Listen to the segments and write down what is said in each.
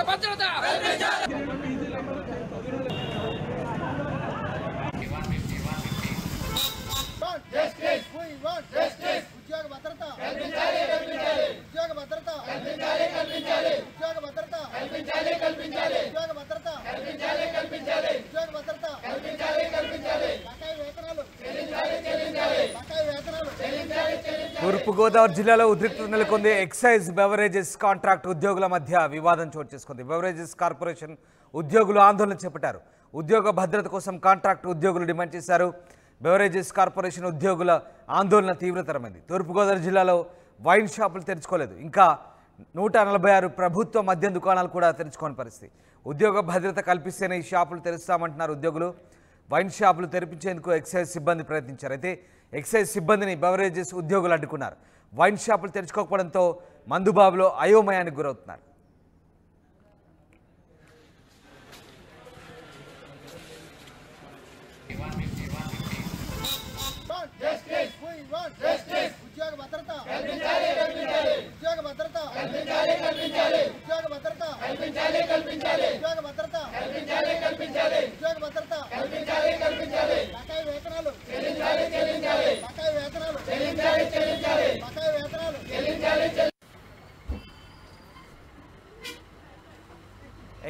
భద్రత తూర్పుగోదావరి జిల్లాలో ఉద్రిక్తత నెలకొంది. ఎక్సైజ్ బెవరేజెస్ కాంట్రాక్ట్ ఉద్యోగుల మధ్య వివాదం చోటు చేసుకుంది. బెవరేజెస్ కార్పొరేషన్ ఉద్యోగులు ఆందోళన చేపట్టారు. ఉద్యోగ భద్రత కోసం కాంట్రాక్ట్ ఉద్యోగులు డిమాండ్ చేశారు. బెవరేజెస్ కార్పొరేషన్ ఉద్యోగుల ఆందోళన తీవ్రతరమైంది. తూర్పుగోదావరి జిల్లాలో వైన్ షాపులు తెరుచుకోలేదు. ఇంకా 146 ప్రభుత్వ మద్యం దుకాణాలు కూడా తెరుచుకోని పరిస్థితి. ఉద్యోగ భద్రత కల్పిస్తేనే ఈ షాపులు తెరుస్తామంటున్నారు ఉద్యోగులు. వైన్ షాపులు తెరిపించేందుకు ఎక్సైజ్ సిబ్బంది ప్రయత్నించారు. అయితే ఎక్సైజ్ సిబ్బందిని బెవరేజెస్ ఉద్యోగులు అడ్డుకున్నారు. వైన్ షాపులు తెరుచుకోకపోవడంతో మందుబాబులో అయోమయానికి గురవుతున్నారు.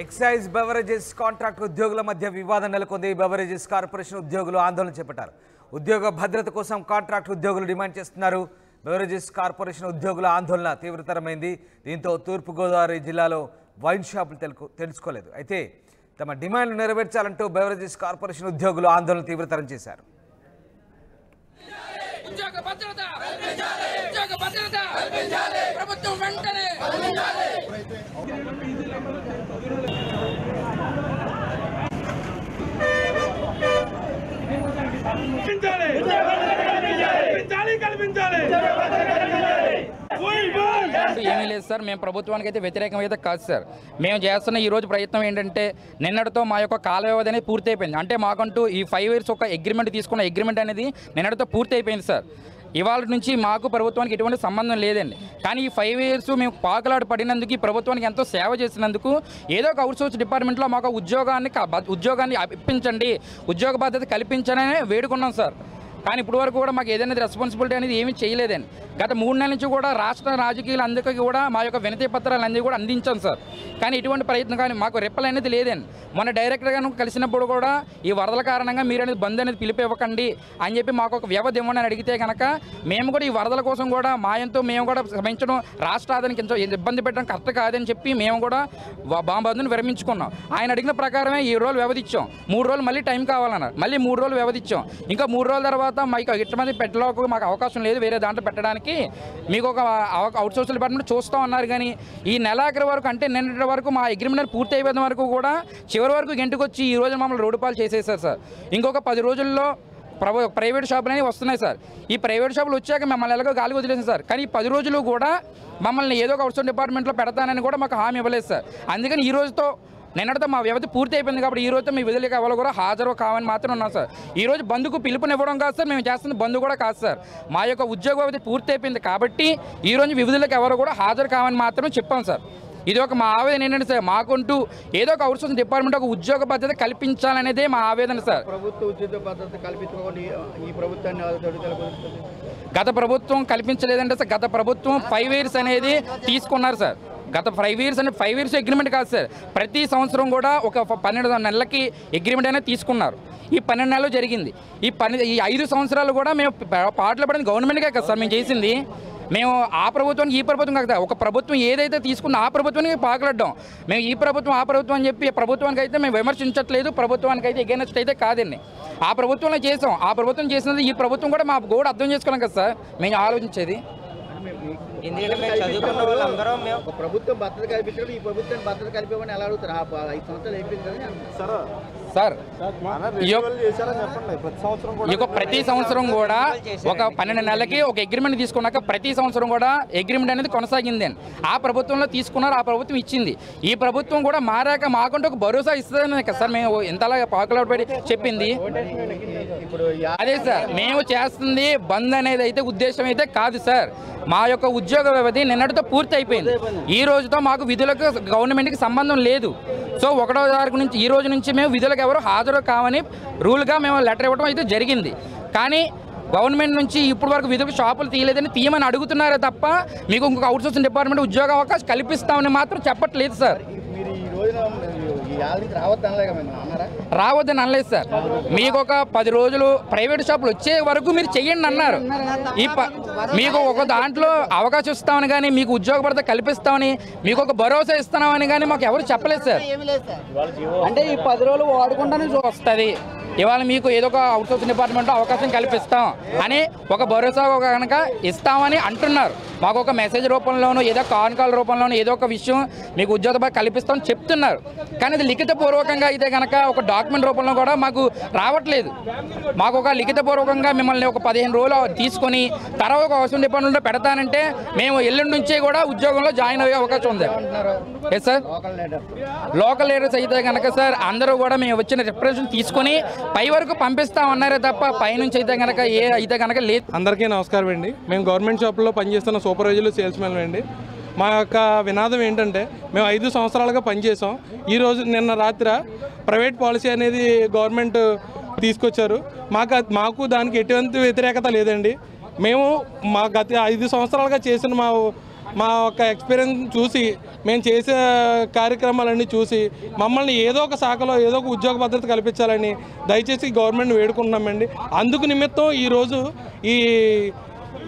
ఎక్సైజ్ బెవరేజెస్ కాంట్రాక్ట్ ఉద్యోగుల మధ్య వివాదం నెలకొంది. బెవరేజెస్ కార్పొరేషన్ ఉద్యోగులు ఆందోళన చేపట్టారు. ఉద్యోగ భద్రత కోసం కాంట్రాక్ట్ ఉద్యోగులు డిమాండ్ చేస్తున్నారు. బెవరేజెస్ కార్పొరేషన్ ఉద్యోగుల ఆందోళన తీవ్రతరమైంది. దీంతో తూర్పుగోదావరి జిల్లాలో వైన్ షాపులు తెలుసుకోలేదు. అయితే తమ డిమాండ్లు నెరవేర్చాలంటూ బెవరేజెస్ కార్పొరేషన్ ఉద్యోగులు ఆందోళన తీవ్రతరం చేశారు. ప్రభుత్వం వెంటనే ఏమీ లేదు సార్. మేము ప్రభుత్వానికి అయితే వ్యతిరేకం అయితే కాదు సార్. మేము చేస్తున్న ఈరోజు ప్రయత్నం ఏంటంటే నిన్నటితో మా యొక్క కాల వ్యవధి అనేది పూర్తి అయిపోయింది. అంటే మాకంటూ ఈ 5 years ఒక అగ్రిమెంట్ తీసుకున్న అగ్రిమెంట్ అనేది నిన్నటితో పూర్తి అయిపోయింది సార్. ఇవాళ నుంచి మాకు ప్రభుత్వానికి ఎటువంటి సంబంధం లేదండి. కానీ ఈ 5 years మేము పాకులాట పడినందుకు ఈ ప్రభుత్వానికి ఎంతో సేవ చేసినందుకు ఏదో ఒక అవుట్సోర్స్ డిపార్ట్మెంట్లో మాకు ఉద్యోగాన్ని ఇప్పించండి, ఉద్యోగ భద్రత కల్పించని వేడుకున్నాం సార్. కానీ ఇప్పటి వరకు కూడా మాకు ఏదైనా రెస్పాన్సిబిలిటీ అనేది ఏమీ చేయలేదండి. గత 3 నెలల నుంచి కూడా రాష్ట్ర రాజకీయాలు అందరికీ కూడా మా యొక్క వినతి పత్రాలు అన్నీ కూడా అందించాం సార్. కానీ ఇటువంటి ప్రయత్నం కానీ మాకు రిప్లై అనేది లేదండి. మొన్న డైరెక్టర్ గారు కలిసినప్పుడు కూడా ఈ వరదల కారణంగా మీరు అనేది బంద్ అనేది పిలిపివ్వకండి అని చెప్పి మాకు ఒక వ్యవధి ఇవ్వని అడిగితే కనుక మేము కూడా ఈ వరదల కోసం కూడా మాయంతో మేము కూడా శ్రమించడం రాష్ట్ర ఆదాయానికి ఎంతో ఇబ్బంది పెట్టడం కరెక్ట్ కాదని చెప్పి మేము కూడా బంద్ను విరమించుకున్నాం. ఆయన అడిగిన ప్రకారమే 7 రోజులు వ్యవధి ఇచ్చాం. 3 రోజులు మళ్ళీ టైం కావాలన్నారు. మళ్ళీ 3 రోజులు వ్యవధి ఇచ్చాం. ఇంకా 3 రోజుల తర్వాత మాకు ఇటువంటి పెట్టలోకి మాకు అవకాశం లేదు వేరే దాంట్లో పెట్టడానికి, మీకు ఒక అవుట్సోర్స్ డిపార్ట్మెంట్ చూస్తాం అన్నారు. కానీ ఈ నెలాఖరి వరకు అంటే నిన్నటి వరకు మా అగ్రిమెంట్ పూర్తి అయిపోయిన వరకు కూడా చివరి వరకు గంటకు వచ్చి ఈ రోజు మమ్మల్ని రోడ్డు పాలు చేసేసారు సార్. ఇంకొక 10 రోజుల్లో ప్రైవేట్ షాపులు అనేవి వస్తున్నాయి సార్. ఈ ప్రైవేట్ షాపులు వచ్చాక మమ్మల్ని ఎలాగో గాలి వదిలేసారు సార్. కానీ ఈ 10 రోజులు కూడా మమ్మల్ని ఏదో ఒక అవుట్సోర్స్ డిపార్ట్మెంట్లో పెడతానని కూడా మాకు హామీ ఇవ్వలేదు సార్. అందుకని ఈ రోజుతో నిన్నటితో మా వ్యవధి పూర్తి అయిపోయింది కాబట్టి ఈ రోజుతో మీ విధులకు ఎవరు కూడా హాజరు కావని మాత్రం ఉన్నాం సార్. ఈ రోజు బంధుకు పిలుపునివ్వడం కాదు సార్, మేము చేస్తున్న బంధు కూడా కాదు సార్. మా యొక్క ఉద్యోగ వ్యవధి పూర్తి అయిపోయింది కాబట్టి ఈ రోజు విధులకు ఎవరు కూడా హాజరు కావని మాత్రం చెప్పాం సార్. ఇది ఒక మా ఆవేదన ఏంటంటే సార్, మాకుంటూ ఏదో ఒక అవుట్సోర్స్ డిపార్ట్మెంట్ ఒక ఉద్యోగ భద్రత కల్పించాలనేదే మా ఆవేదన సార్. ప్రభుత్వ ఉద్యోగ భద్రత కల్పించుకోండి ఈ ప్రభుత్వాన్ని గత ప్రభుత్వం కల్పించలేదంటే సార్. గత ప్రభుత్వం 5 years అనేది తీసుకున్నారు సార్. గత 5 years అంటే 5 years అగ్రిమెంట్ కాదు సార్. ప్రతి సంవత్సరం కూడా ఒక 12 నెలలకి అగ్రిమెంట్ అనేది తీసుకున్నారు. ఈ 12 నెలలు జరిగింది. ఈ 5 సంవత్సరాలు కూడా మేము పాటలు పడింది గవర్నమెంట్కే కదా సార్ మేము చేసింది. మేము ఆ ప్రభుత్వానికి ఈ ప్రభుత్వం కాదు, ఒక ప్రభుత్వం ఏదైతే తీసుకున్న ఆ ప్రభుత్వానికి పాకలడ్డాం. మేము ఈ ప్రభుత్వం ఆ ప్రభుత్వం అని చెప్పి ప్రభుత్వానికి అయితే మేము విమర్శించట్లేదు, ప్రభుత్వానికి అయితే ఎగైనెస్ట్ అయితే కాదండి. ఆ ప్రభుత్వంలో చేసాం. ఆ ప్రభుత్వం చేసినది ఈ ప్రభుత్వం కూడా మా గోడ అర్థం చేసుకోలేం కదా సార్ మేము ఆలోచించేది. ప్రభుత్వం భద్రత కల్పించడం ఈ ప్రభుత్వాన్ని భద్రత కలిపేమని ఎలా అడుగుతారు? 5 సంవత్సరాలు అయిపోయింది సార్. ప్రతి సంవత్సరం కూడా ఒక 12 నెలలకి ఒక అగ్రిమెంట్ తీసుకున్నాక ప్రతి సంవత్సరం కూడా అగ్రిమెంట్ అనేది కొనసాగింది. ఆ ప్రభుత్వంలో తీసుకున్నారు, ఆ ప్రభుత్వం ఇచ్చింది. ఈ ప్రభుత్వం కూడా మారాక మాకుంటే ఒక భరోసా ఇస్తుందని కదా సార్ మేము ఎంతలా పాకులాడి చెప్పింది. అదే సార్ మేము చేస్తుంది బంద్ అనేది అయితే ఉద్దేశం అయితే కాదు సార్. మా యొక్క ఉద్యోగ వ్యవధి నిన్నటితో పూర్తి అయిపోయింది. ఈ రోజుతో మాకు విధులకు గవర్నమెంట్కి సంబంధం లేదు. సో 1వ తారీఖు నుంచి ఈ రోజు నుంచి మేము విధులకు ఎవరు హాజరు కావని రూల్గా మేము లెటర్ ఇవ్వడం అయితే జరిగింది. కానీ గవర్నమెంట్ నుంచి ఇప్పటి వరకు విధులకు షాపులు తీయలేదని తీయమని అడుగుతున్నారే తప్ప మీకు ఇంకొక అవుట్సోర్సింగ్ డిపార్ట్మెంట్ ఉద్యోగ అవకాశం కల్పిస్తామని మాత్రం చెప్పట్లేదు సార్. మీరు ఈ రోజున రావద్దని అనలేదు సార్. మీకు ఒక 10 రోజులు ప్రైవేట్ షాపులు వచ్చే వరకు మీరు చెయ్యండి అన్నారు. మీకు ఒక దాంట్లో అవకాశం ఇస్తామని కానీ మీకు ఉద్యోగ భద్రత కల్పిస్తామని మీకు ఒక భరోసా ఇస్తున్నామని కానీ మాకు ఎవరు చెప్పలేదు సార్. అంటే ఈ 10 రోజులు వాడుకుంటానే వస్తుంది, ఇవాళ మీకు ఏదో ఒక అవుట్సోర్సింగ్ డిపార్ట్మెంట్లో అవకాశం కల్పిస్తాం అని ఒక భరోసా కనుక ఇస్తామని అంటున్నారు. మాకు ఒక మెసేజ్ రూపంలోనూ ఏదో కాన్ కాల్ రూపంలోనూ ఏదో ఒక విషయం మీకు ఉద్యోగ కల్పిస్తామని చెప్తున్నారు. కానీ అది లిఖితపూర్వకంగా అయితే కనుక ఒక డాక్యుమెంట్ రూపంలో కూడా మాకు రావట్లేదు. మాకు ఒక లిఖితపూర్వకంగా మిమ్మల్ని ఒక 15 రోజులు తీసుకొని తర్వాత ఒక అవుట్సోర్సింగ్ డిపార్ట్మెంట్లో పెడతానంటే మేము ఎల్లుండి నుంచే కూడా ఉద్యోగంలో జాయిన్ అయ్యే అవకాశం ఉంది. ఎస్ సార్, లోకల్ లీడర్స్ అయితే కనుక సార్ అందరూ కూడా మేము వచ్చిన రిప్రజెంటేషన్ తీసుకొని పై వరకు పంపిస్తామన్నారే తప్ప పైనుంచి అయితే కనుక అయితే కనుక లేదు. అందరికీ నమస్కారం అండి. మేము గవర్నమెంట్ షాపుల్లో పనిచేస్తున్న సూపర్వైజర్లు, సేల్స్మెన్ అండి. మా యొక్క వినాదం ఏంటంటే మేము 5 సంవత్సరాలుగా పనిచేసాం. ఈరోజు నిన్న రాత్రి ప్రైవేట్ పాలసీ అనేది గవర్నమెంట్ తీసుకొచ్చారు. మాకు దానికి ఎటువంటి వ్యతిరేకత లేదండి. మేము మా గత 5 సంవత్సరాలుగా చేసిన మా యొక్క ఎక్స్పీరియన్స్ చూసి మేము చేసే కార్యక్రమాలన్నీ చూసి మమ్మల్ని ఏదో ఒక శాఖలో ఏదో ఒక ఉద్యోగ భద్రత కల్పించాలని దయచేసి గవర్నమెంట్ వేడుకుంటున్నామండి. అందుకు నిమిత్తం ఈరోజు ఈ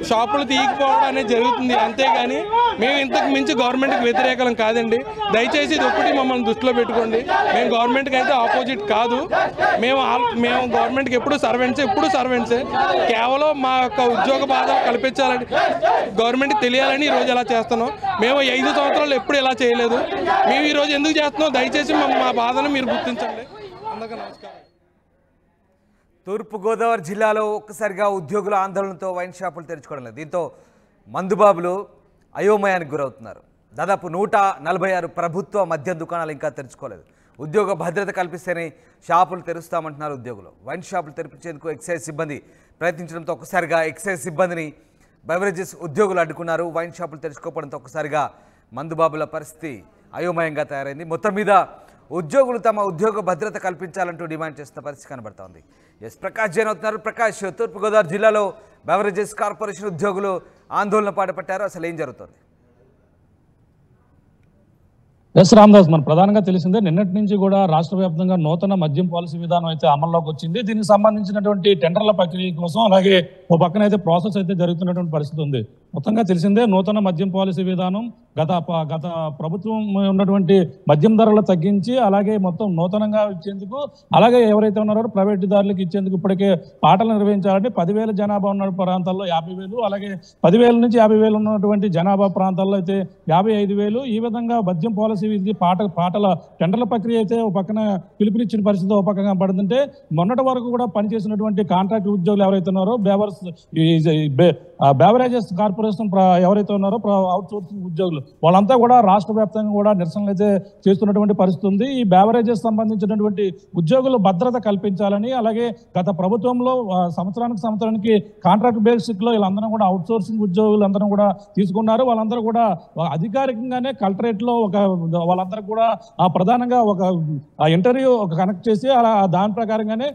షాపులు తీయకపోవడం అనేది జరుగుతుంది. అంతేగాని మేము ఇంతకు మించి గవర్నమెంట్కి వ్యతిరేకం కాదండి. దయచేసి ఇది ఒక్కటి మమ్మల్ని దృష్టిలో పెట్టుకోండి. మేము గవర్నమెంట్కి అయితే ఆపోజిట్ కాదు. మేము గవర్నమెంట్కి ఎప్పుడు సర్వెంట్సే. కేవలం మా యొక్క ఉద్యోగ బాధ కల్పించాలని గవర్నమెంట్కి తెలియాలని ఈరోజు ఇలా చేస్తున్నాం. మేము 5 సంవత్సరాలు ఎప్పుడు ఇలా చేయలేదు. మేము ఈరోజు ఎందుకు చేస్తున్నాం దయచేసి మా బాధను మీరు గుర్తించండి. అందరికీ నమస్కారం. తూర్పుగోదావరి జిల్లాలో ఒక్కసారిగా ఉద్యోగుల ఆందోళనతో వైన్ షాపులు తెరుచుకోవడం లేదు. దీంతో మందుబాబులు అయోమయానికి గురవుతున్నారు. దాదాపు 146 ప్రభుత్వ మద్యం దుకాణాలు ఇంకా తెరుచుకోలేదు. ఉద్యోగ భద్రత కల్పిస్తేనే షాపులు తెరుస్తామంటున్నారు ఉద్యోగులు. వైన్ షాపులు తెరిపించేందుకు ఎక్సైజ్ సిబ్బంది ప్రయత్నించడంతో ఒక్కసారిగా ఎక్సైజ్ సిబ్బందిని బెవరేజెస్ ఉద్యోగులు అడ్డుకున్నారు. వైన్ షాపులు తెరుచుకోవడంతో ఒక్కసారిగా మందుబాబుల పరిస్థితి అయోమయంగా తయారైంది. మొత్తం మీద ఉద్యోగులు తమ ఉద్యోగ భద్రత కల్పించాలంటూ డిమాండ్ చేస్తున్న పరిస్థితి కనబడుతోంది. ఎస్ ప్రకాష్ జైన్ అవుతున్నారు. ప్రకాష్, తూర్పుగోదావరి జిల్లాలో బెవరేజెస్ కార్పొరేషన్ ఉద్యోగులు ఆందోళన పాటుపట్టారు. అసలు ఏం జరుగుతుంది? ఎస్ రామదాస్, మన ప్రధానంగా తెలిసిందే నిన్నటి నుంచి కూడా రాష్ట్ర వ్యాప్తంగా నూతన మద్యం పాలసీ విధానం అయితే అమల్లోకి వచ్చింది. దీనికి సంబంధించినటువంటి టెండర్ల ప్రక్రియ కోసం అలాగే ఓ పక్కన అయితే ప్రాసెస్ అయితే జరుగుతున్నటువంటి పరిస్థితి ఉంది. మొత్తంగా తెలిసిందే నూతన మద్యం పాలసీ విధానం గత ప్రభుత్వం ఉన్నటువంటి మద్యం ధరలు తగ్గించి అలాగే మొత్తం నూతనంగా ఇచ్చేందుకు అలాగే ఎవరైతే ఉన్నారో ప్రైవేట్ దారులకు ఇచ్చేందుకు ఇప్పటికే పాటలు నిర్వహించాలంటే 10,000 జనాభా ఉన్న ప్రాంతాల్లో 50,000 అలాగే 10,000 నుంచి 50,000 ఉన్నటువంటి జనాభా ప్రాంతాల్లో అయితే 55,000 ఈ విధంగా మద్యం పాలసీ పాటల టెండర్ల ప్రక్రియ అయితే ఒక పక్కన పిలుపునిచ్చిన పరిస్థితి ఒక పక్కన పడుతుంటే మొన్నటి వరకు కూడా పనిచేసినటువంటి కాంట్రాక్ట్ ఉద్యోగులు ఎవరైతే ఉన్నారో బెవరేజెస్ కార్పొరేషన్ ఎవరైతే ఉన్నారో అవుట్ సోర్సింగ్ ఉద్యోగులు వాళ్ళంతా కూడా రాష్ట్ర వ్యాప్తంగా కూడా నిరసనలు అయితే చేస్తున్నటువంటి పరిస్థితి ఉంది. ఈ బెవరేజెస్ సంబంధించినటువంటి ఉద్యోగులు భద్రత కల్పించాలని అలాగే గత ప్రభుత్వంలో సంవత్సరానికి కాంట్రాక్ట్ బేసిక్ లో వీళ్ళందరూ కూడా అవుట్ సోర్సింగ్ ఉద్యోగులు అందరూ కూడా తీసుకున్నారు. వాళ్ళందరూ కూడా అధికారికంగానే కలెక్టరేట్ లో వాళ్ళందరూ కూడా ప్రధానంగా ఒక ఇంటర్వ్యూ కనెక్ట్ చేసి అలా దాని ప్రకారంగానే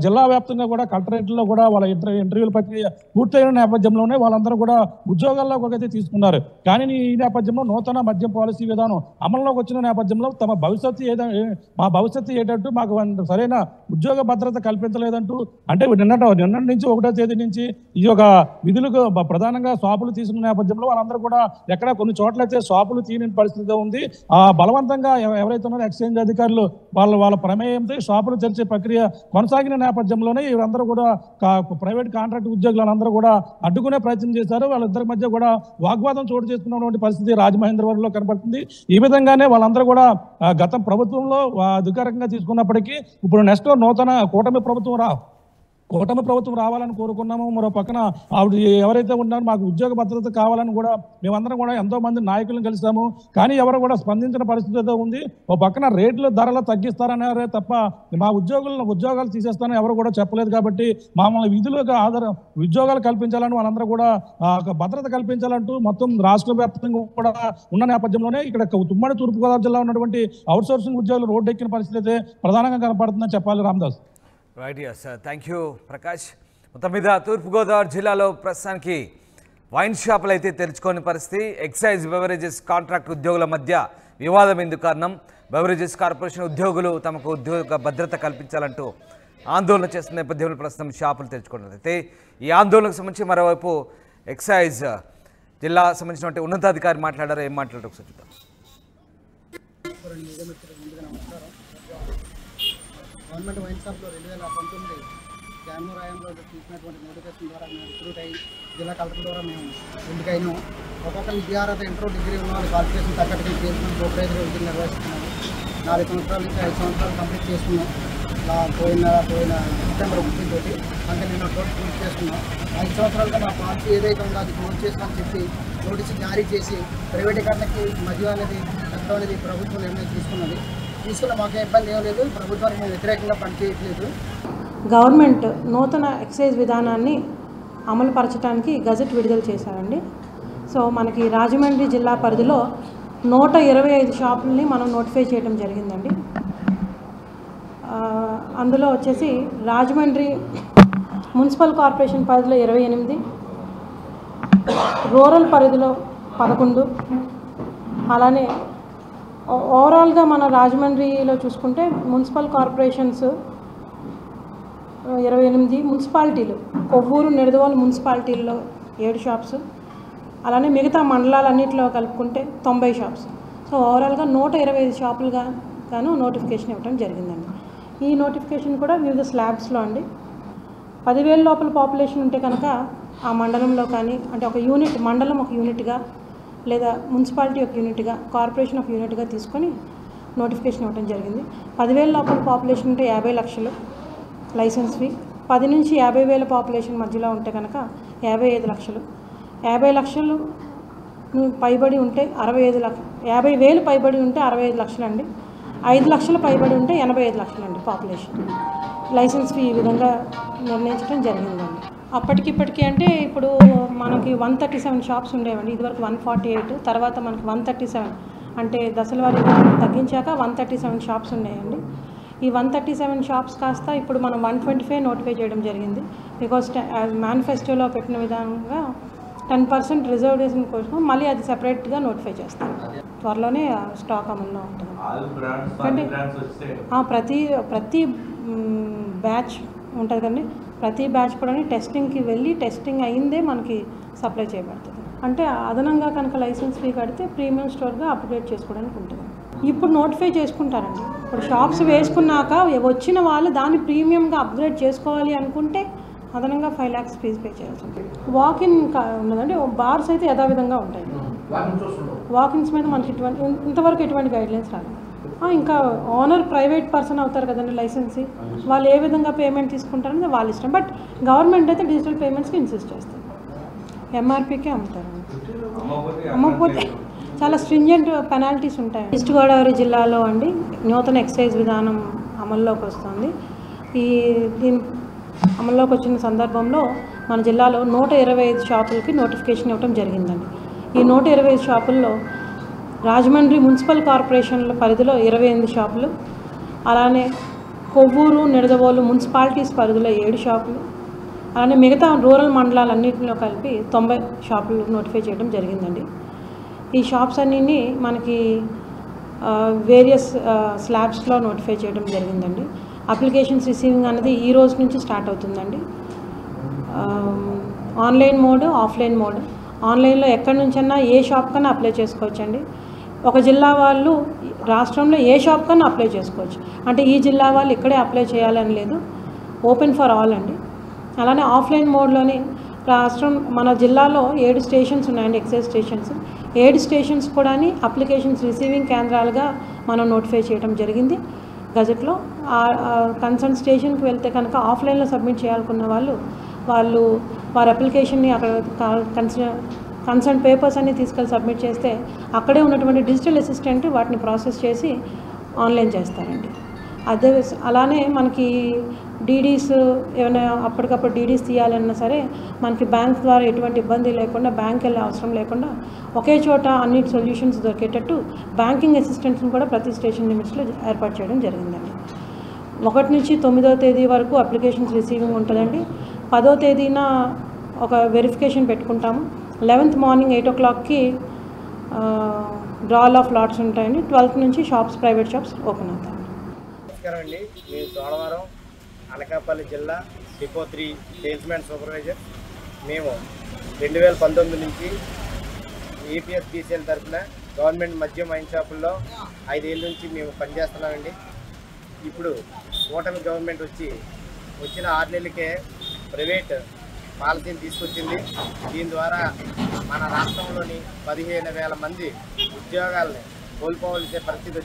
జిల్లా వ్యాప్తంగా కూడా కలెక్టరేట్ లో కూడా వాళ్ళ ఇంటర్వ్యూల ప్రక్రియ పూర్తయిన నేపథ్యంలోనే వాళ్ళందరూ కూడా ఉద్యోగాల్లోకి అయితే తీసుకున్నారు. కానీ ఈ నేపథ్యంలో నూతన మద్యం పాలసీ విధానం అమల్లోకి వచ్చిన నేపథ్యంలో తమ భవిష్యత్తు ఏంటంటూ మాకు సరైన ఉద్యోగ భద్రత కల్పించలేదంటూ అంటే నిన్నటి నుంచి 1వ తేదీ నుంచి ఈ యొక్క విధులకు ప్రధానంగా షాపులు తీసుకున్న నేపథ్యంలో వాళ్ళందరూ కూడా ఎక్కడ కొన్ని చోట్ల అయితే షాపులు తీయని పరిస్థితి ఉంది. బలవంతంగా ఎవరైతే ఉన్నారో ఎక్స్చేంజ్ అధికారులు వాళ్ళ ప్రమేయంతో షాపులు తెరిచే ప్రక్రియ కొనసాగిన నేపథ్యంలోనే వీళ్ళందరూ కూడా ప్రైవేట్ కాంట్రాక్ట్ ఉద్యోగులందరూ కూడా అడ్డుకునే ప్రయత్నం చేశారు. వాళ్ళిద్దరి మధ్య కూడా వాగ్వాదం చోటు చేసుకున్నటువంటి పరిస్థితి రాజమహేంద్రవరంలో కనబడుతుంది. ఈ విధంగానే వాళ్ళందరూ కూడా గత ప్రభుత్వంలో అధికారికంగా తీసుకున్నప్పటికీ ఇప్పుడు నెక్స్ట్ నూతన కూటమి ప్రభుత్వం కూటమి ప్రభుత్వం రావాలని కోరుకున్నాము. మరో పక్కన ఆవిడ ఎవరైతే ఉన్నారో మాకు ఉద్యోగ భద్రత కావాలని కూడా మేమందరం కూడా ఎంతో మంది నాయకులను కలిసాము. కానీ ఎవరు కూడా స్పందించిన పరిస్థితి అయితే ఉంది. ఓ పక్కన రేట్లు ధరలు తగ్గిస్తారన్నారే తప్ప మా ఉద్యోగాలు తీసేస్తారని ఎవరు కూడా చెప్పలేదు. కాబట్టి మమ్మల్ని విధులకు ఉద్యోగాలు కల్పించాలని వాళ్ళందరూ కూడా భద్రత కల్పించాలంటూ మొత్తం రాష్ట్ర వ్యాప్తంగా కూడా ఉన్న నేపథ్యంలోనే ఇక్కడ ఉమ్మడి తూర్పుగోదావరి జిల్లా ఉన్నటువంటి అవుట్సోర్సింగ్ ఉద్యోగులు రోడ్డు ఎక్కిన పరిస్థితి అయితే ప్రధానంగా కనపడుతుందని చెప్పాలి. Ramdas. Right, yes, thank you Prakash. మొత్తం మీద తూర్పుగోదావరి జిల్లాలో ప్రస్తుతానికి వైన్ షాపులు అయితే తెరుచుకోని పరిస్థితి. ఎక్సైజ్ బెవరేజెస్ కాంట్రాక్ట్ ఉద్యోగుల మధ్య వివాదం ఎందుకు కారణం? బెవరేజెస్ కార్పొరేషన్ ఉద్యోగులు తమకు ఉద్యోగ భద్రత కల్పించాలంటూ ఆందోళన చేస్తున్న నేపథ్యంలో ప్రస్తుతం షాపులు తెరుచుకున్నది. అయితే ఈ ఆందోళనకు సంబంధించి మరోవైపు ఎక్సైజ్ జిల్లా సంబంధించినటువంటి ఉన్నతాధికారి మాట్లాడారు. ఏం మాట్లాడారు ఒకసారి చూద్దాం. గవర్నమెంట్ వైన్ షాప్లో 2019 జనవరి ఆయంలో తీసినటువంటి నోటిఫికేషన్ ద్వారా మేము రిక్రూట్ అయ్యి జిల్లా కలెక్టర్ ద్వారా మేము ఎంపికైనాం. ఒక్కొక్క విద్యార్హత ఇంటర్ డిగ్రీ ఉన్న వాళ్ళు క్వాలిఫికేషన్ తగ్గట్టుగా చేసుకుని సూపర్వైజర్ విధులు నిర్వహిస్తున్నాము. 4 సంవత్సరాల నుంచి 5 సంవత్సరాలు కంప్లీట్ చేసుకున్నాం. పోయిన సెప్టెంబర్ 30 తోటి అంటే నేను కోర్టు పూర్తి చేసుకున్నాం. 5 సంవత్సరాలుగా మా పాలసీ ఏదైతే ఉందో అది క్లోజ్ చేసుకోమని చెప్పి నోటీసు జారీ చేసి ప్రైవేటీకరణకి మద్యం అనేది చట్టం అనేది ప్రభుత్వం నిర్ణయం తీసుకున్నది. తీసుకున్న మాకే ఇబ్బంది ఏం లేదు. ప్రభుత్వానికి మేము వ్యతిరేకంగా పనిచేయట్లేదు. గవర్నమెంట్ నూతన ఎక్సైజ్ విధానాన్ని అమలుపరచడానికి గజెట్ విడుదల చేశారండి. సో మనకి రాజమండ్రి జిల్లా పరిధిలో 125 షాపుల్ని మనం నోటిఫై చేయడం జరిగిందండి. అందులో వచ్చేసి రాజమండ్రి మున్సిపల్ కార్పొరేషన్ పరిధిలో 28, రూరల్ పరిధిలో 11, అలానే ఓవరాల్గా మన రాజమండ్రిలో చూసుకుంటే మున్సిపల్ కార్పొరేషన్స్ 28, మున్సిపాలిటీలు కొవ్వూరు నిడదవోలు మున్సిపాలిటీల్లో 7 షాప్స్, అలానే మిగతా మండలాలన్నింటిలో కలుపుకుంటే 90 షాప్స్. సో ఓవరాల్గా 125 షాపులుగా గాను నోటిఫికేషన్ ఇవ్వడం జరిగిందండి. ఈ నోటిఫికేషన్ కూడా వివిధ స్లాబ్స్లో అండి. 10,000 లోపల పాపులేషన్ ఉంటే కనుక ఆ మండలంలో కానీ అంటే ఒక యూనిట్ మండలం ఒక యూనిట్గా లేదా మున్సిపాలిటీ ఒక యూనిట్గా కార్పొరేషన్ ఒక యూనిట్గా తీసుకొని నోటిఫికేషన్ ఇవ్వడం జరిగింది. 10,000 లోపల పాపులేషన్ ఉంటే 50 లక్షలు లైసెన్స్ ఫీ. 10 నుంచి 50,000 పాపులేషన్ మధ్యలో ఉంటే కనుక 55 లక్షలు. 50 లక్షలు పైబడి ఉంటే 65 లక్షలు. 50,000 పైబడి ఉంటే 65 లక్షలు అండి. 5 లక్షలు పైబడి ఉంటే 85 లక్షలు అండి పాపులేషన్. లైసెన్స్ ఫీ ఈ విధంగా నిర్ణయించడం జరిగిందండి. అప్పటికిప్పటికీ అంటే ఇప్పుడు మనకి 137 షాప్స్ ఉండేవండి. ఇదివరకు 148, తర్వాత మనకి 137 అంటే దశల వారీగా తగ్గించాక 137 షాప్స్ ఉన్నాయండి. ఈ 137 షాప్స్ కాస్త ఇప్పుడు మనం 125 నోటిఫై చేయడం జరిగింది. బికాస్ మేనిఫెస్టోలో పెట్టిన విధంగా 10% రిజర్వేషన్ కోసం మళ్ళీ అది సెపరేట్గా నోటిఫై చేస్తాం. త్వరలోనే స్టాక్ అమల్లో ఉంటుంది. అంటే ప్రతి బ్యాచ్ ఉంటుంది కండి. ప్రతి బ్యాచ్ కూడా టెస్టింగ్కి వెళ్ళి టెస్టింగ్ అయిందే మనకి సప్లై చేయబడుతుంది. అంటే అదనంగా కనుక లైసెన్స్ ఫీ కడితే ప్రీమియం స్టోర్గా అప్గ్రేడ్ చేసుకోవడానికి ఉంటుంది. ఇప్పుడు నోటిఫై చేసుకుంటారండి. ఇప్పుడు షాప్స్ వేసుకున్నాక వచ్చిన వాళ్ళు దాన్ని ప్రీమియంగా అప్గ్రేడ్ చేసుకోవాలి అనుకుంటే అదనంగా 5 lakhs ఫీజు పే చేయాల్సి ఉంటుంది. వాకిన్ ఉన్నదండి. బార్స్ అయితే యథావిధంగా ఉంటాయి. వాకిన్స్ మీద మనకి ఇంతవరకు ఎటువంటి గైడ్లైన్స్ రాలేదు. ఇంకా ఓనర్ ప్రైవేట్ పర్సన్ అవుతారు కదండి లైసెన్సీ, వాళ్ళు ఏ విధంగా పేమెంట్ తీసుకుంటారనేది వాళ్ళ ఇష్టం. బట్ గవర్నమెంట్ అయితే డిజిటల్ పేమెంట్స్కి ఇన్సిస్ట్ చేస్తారు. ఎంఆర్పీకే అమ్ముతారు. అమ్మకపోతే చాలా స్ట్రింజెంట్ పెనాల్టీస్ ఉంటాయి. ఈస్ట్ గోదావరి జిల్లాలో అండి నూతన ఎక్సైజ్ విధానం అమల్లోకి వస్తుంది. దీని అమల్లోకి వచ్చిన సందర్భంలో మన జిల్లాలో 125 షాపులకి నోటిఫికేషన్ ఇవ్వడం జరిగిందండి. ఈ 125 షాపుల్లో రాజమండ్రి మున్సిపల్ కార్పొరేషన్ల పరిధిలో 28 షాపులు, అలానే కొవ్వూరు నిడదవోలు మున్సిపాలిటీస్ పరిధిలో 7 షాపులు, అలానే మిగతా రూరల్ మండలాలన్నింటిలో కలిపి 90 షాపులు నోటిఫై చేయడం జరిగిందండి. ఈ షాప్స్ అన్నీ మనకి వేరియస్ స్లాబ్స్లో నోటిఫై చేయడం జరిగిందండి. అప్లికేషన్స్ రిసీవింగ్ అనేది ఈ రోజు నుంచి స్టార్ట్ అవుతుందండి. Online mode, offline mode. ఆన్లైన్లో ఎక్కడి నుంచన్నా ఏ షాప్ కన్నా అప్లై చేసుకోవచ్చండి. ఒక జిల్లా వాళ్ళు రాష్ట్రంలో ఏ షాప్ కన్నా అప్లై చేసుకోవచ్చు. అంటే ఈ జిల్లా వాళ్ళు ఇక్కడే అప్లై చేయాలని లేదు, ఓపెన్ ఫర్ ఆల్ అండి. అలానే ఆఫ్లైన్ మోడ్లోని మన జిల్లాలో 7 స్టేషన్స్ ఉన్నాయండి, ఎక్సైజ్ స్టేషన్స్. 7 స్టేషన్స్ కూడా అప్లికేషన్స్ రిసీవింగ్ కేంద్రాలుగా మనం నోటిఫై చేయడం జరిగింది. గజెట్లో. కన్సర్న్ స్టేషన్కి వెళ్తే కనుక ఆఫ్లైన్లో సబ్మిట్ చేయాలనుకున్న వాళ్ళు వారి అప్లికేషన్ని అక్కడ కన్సర్న్ పేపర్స్ అన్నీ తీసుకెళ్ళి సబ్మిట్ చేస్తే అక్కడే ఉన్నటువంటి డిజిటల్ అసిస్టెంట్ వాటిని ప్రాసెస్ చేసి ఆన్లైన్ చేస్తారండి. అలానే మనకి డీడీస్ ఏమైనా అప్పటికప్పుడు డీడీస్ తీయాలన్నా సరే మనకి బ్యాంక్ ద్వారా ఎటువంటి ఇబ్బంది లేకుండా బ్యాంక్ వెళ్ళే అవసరం లేకుండా ఒకే చోట అన్ని సొల్యూషన్స్ దొరికేటట్టు బ్యాంకింగ్ అసిస్టెంట్స్ని కూడా ప్రతి స్టేషన్ లిమిట్స్లో ఏర్పాటు చేయడం జరిగిందండి. 1 నుంచి 9వ తేదీ వరకు అప్లికేషన్స్ రిసీవింగ్ ఉంటుందండి. 10వ తేదీన ఒక వెరిఫికేషన్ పెట్టుకుంటాము. 11th మార్నింగ్ 8 o'clockకి డ్రాల్ ఆఫ్ లాట్స్ ఉంటాయండి. 12th నుంచి ప్రైవేట్ షాప్స్ ఓపెన్ అవుతాయి. నమస్కారం అండి. మేము సోమవారం అనకాపల్లి జిల్లా డిపో 3 సేల్స్మెన్ సూపర్వైజర్. మేము 2019 నుంచి EPSPCL తరఫున గవర్నమెంట్ మద్యం వైన్ షాపుల్లో 5 ఏళ్ళ నుంచి మేము పనిచేస్తున్నామండి. ఇప్పుడు కూటమి గవర్నమెంట్ వచ్చిన 6 నెలలకే ప్రైవేట్ పాలసీని తీసుకొచ్చింది. దీని ద్వారా మన రాష్ట్రంలోని 15,000 మంది ఉద్యోగాలని కోల్పోవలసిన పరిస్థితి